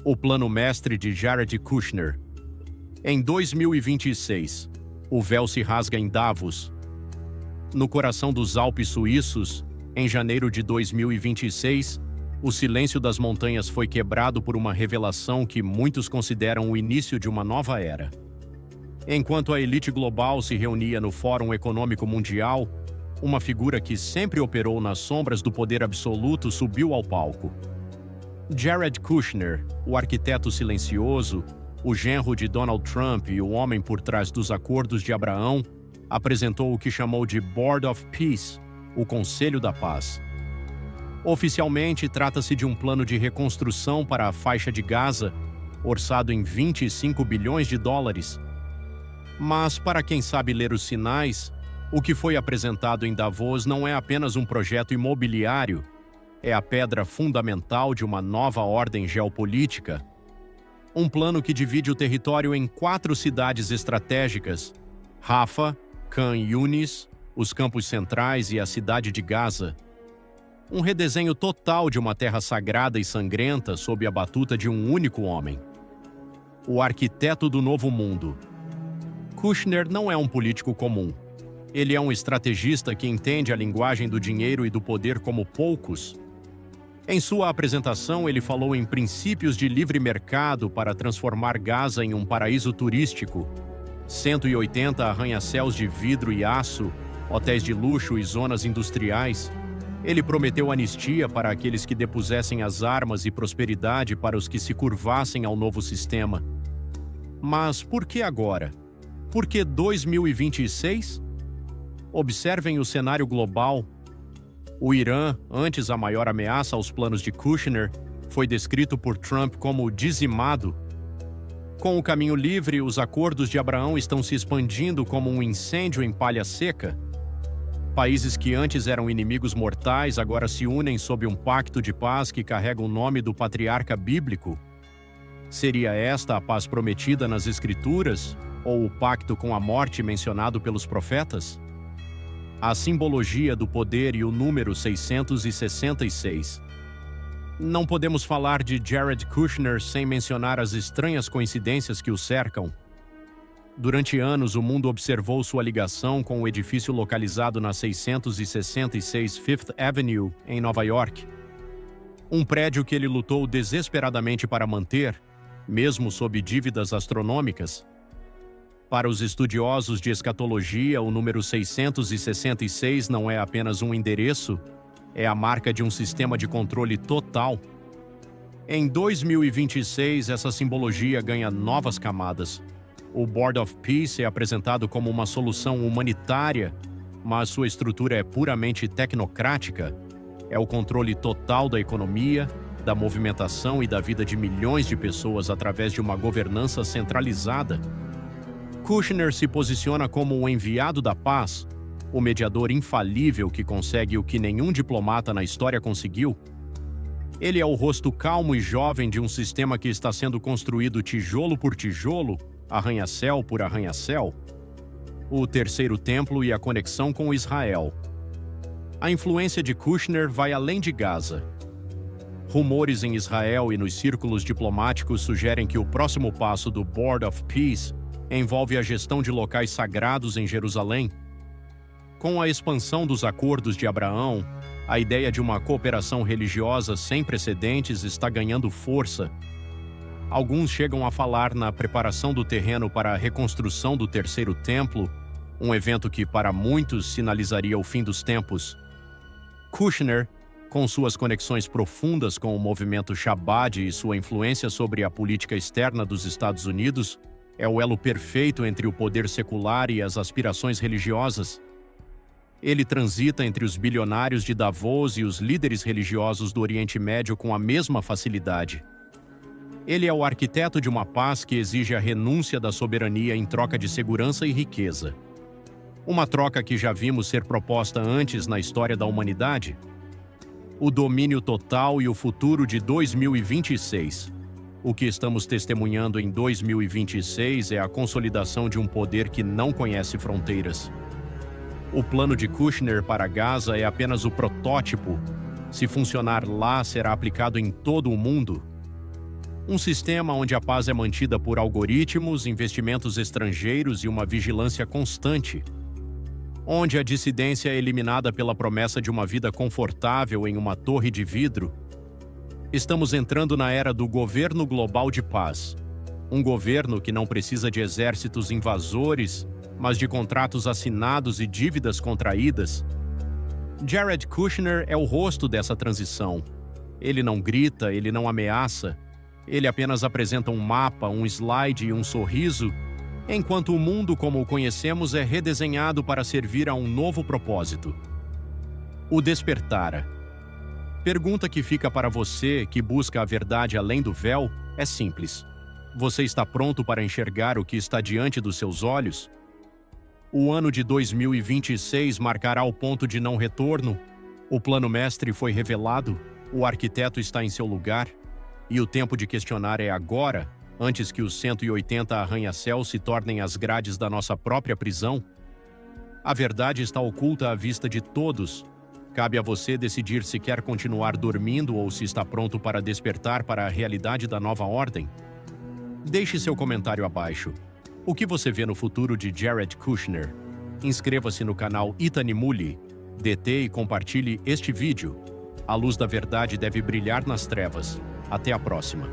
O plano mestre de Jared Kushner. Em 2026, o véu se rasga em Davos. No coração dos Alpes suíços, em janeiro de 2026, o silêncio das montanhas foi quebrado por uma revelação que muitos consideram o início de uma nova era. Enquanto a elite global se reunia no Fórum Econômico Mundial, uma figura que sempre operou nas sombras do poder absoluto subiu ao palco. Jared Kushner, o arquiteto silencioso, o genro de Donald Trump e o homem por trás dos Acordos de Abraão, apresentou o que chamou de Board of Peace, o Conselho da Paz. Oficialmente, trata-se de um plano de reconstrução para a faixa de Gaza, orçado em 25 bilhões de dólares. Mas, para quem sabe ler os sinais, o que foi apresentado em Davos não é apenas um projeto imobiliário, é a pedra fundamental de uma nova ordem geopolítica. Um plano que divide o território em 4 cidades estratégicas: Rafah, Khan Yunis, os Campos Centrais e a cidade de Gaza. Um redesenho total de uma terra sagrada e sangrenta sob a batuta de um único homem. O arquiteto do novo mundo. Kushner não é um político comum. Ele é um estrategista que entende a linguagem do dinheiro e do poder como poucos. Em sua apresentação, ele falou em princípios de livre mercado para transformar Gaza em um paraíso turístico. 180 arranha-céus de vidro e aço, hotéis de luxo e zonas industriais. Ele prometeu anistia para aqueles que depusessem as armas e prosperidade para os que se curvassem ao novo sistema. Mas por que agora? Por que 2026? Observem o cenário global. O Irã, antes a maior ameaça aos planos de Kushner, foi descrito por Trump como dizimado. Com o caminho livre, os Acordos de Abraão estão se expandindo como um incêndio em palha seca. Países que antes eram inimigos mortais agora se unem sob um pacto de paz que carrega o nome do patriarca bíblico. Seria esta a paz prometida nas Escrituras, ou o pacto com a morte mencionado pelos profetas? A simbologia do poder e o número 666. Não podemos falar de Jared Kushner sem mencionar as estranhas coincidências que o cercam. Durante anos, o mundo observou sua ligação com o edifício localizado na 666 Fifth Avenue, em Nova York. Um prédio que ele lutou desesperadamente para manter, mesmo sob dívidas astronômicas. Para os estudiosos de escatologia, o número 666 não é apenas um endereço, é a marca de um sistema de controle total. Em 2026, essa simbologia ganha novas camadas. O Board of Peace é apresentado como uma solução humanitária, mas sua estrutura é puramente tecnocrática. É o controle total da economia, da movimentação e da vida de milhões de pessoas através de uma governança centralizada. Kushner se posiciona como o enviado da paz, o mediador infalível que consegue o que nenhum diplomata na história conseguiu. Ele é o rosto calmo e jovem de um sistema que está sendo construído tijolo por tijolo, arranha-céu por arranha-céu. O terceiro templo e a conexão com Israel. A influência de Kushner vai além de Gaza. Rumores em Israel e nos círculos diplomáticos sugerem que o próximo passo do Board of Peace envolve a gestão de locais sagrados em Jerusalém. Com a expansão dos Acordos de Abraão, a ideia de uma cooperação religiosa sem precedentes está ganhando força. Alguns chegam a falar na preparação do terreno para a reconstrução do terceiro templo, um evento que para muitos sinalizaria o fim dos tempos. Kushner, com suas conexões profundas com o movimento Chabad e sua influência sobre a política externa dos Estados Unidos, é o elo perfeito entre o poder secular e as aspirações religiosas. Ele transita entre os bilionários de Davos e os líderes religiosos do Oriente Médio com a mesma facilidade. Ele é o arquiteto de uma paz que exige a renúncia da soberania em troca de segurança e riqueza. Uma troca que já vimos ser proposta antes na história da humanidade. O domínio total e o futuro de 2026. O que estamos testemunhando em 2026 é a consolidação de um poder que não conhece fronteiras. O plano de Kushner para Gaza é apenas o protótipo. Se funcionar lá, será aplicado em todo o mundo. Um sistema onde a paz é mantida por algoritmos, investimentos estrangeiros e uma vigilância constante. Onde a dissidência é eliminada pela promessa de uma vida confortável em uma torre de vidro. Estamos entrando na era do governo global de paz. Um governo que não precisa de exércitos invasores, mas de contratos assinados e dívidas contraídas. Jared Kushner é o rosto dessa transição. Ele não grita, ele não ameaça. Ele apenas apresenta um mapa, um slide e um sorriso, enquanto o mundo como o conhecemos é redesenhado para servir a um novo propósito. O despertar. Pergunta que fica para você que busca a verdade além do véu é simples. Você está pronto para enxergar o que está diante dos seus olhos? O ano de 2026 marcará o ponto de não retorno. O plano mestre foi revelado, o arquiteto está em seu lugar, e o tempo de questionar é agora, antes que os 180 arranha-céus se tornem as grades da nossa própria prisão. A verdade está oculta à vista de todos. Cabe a você decidir se quer continuar dormindo ou se está pronto para despertar para a realidade da nova ordem. Deixe seu comentário abaixo. O que você vê no futuro de Jared Kushner? Inscreva-se no canal Itanimulli, DT e compartilhe este vídeo. A luz da verdade deve brilhar nas trevas. Até a próxima.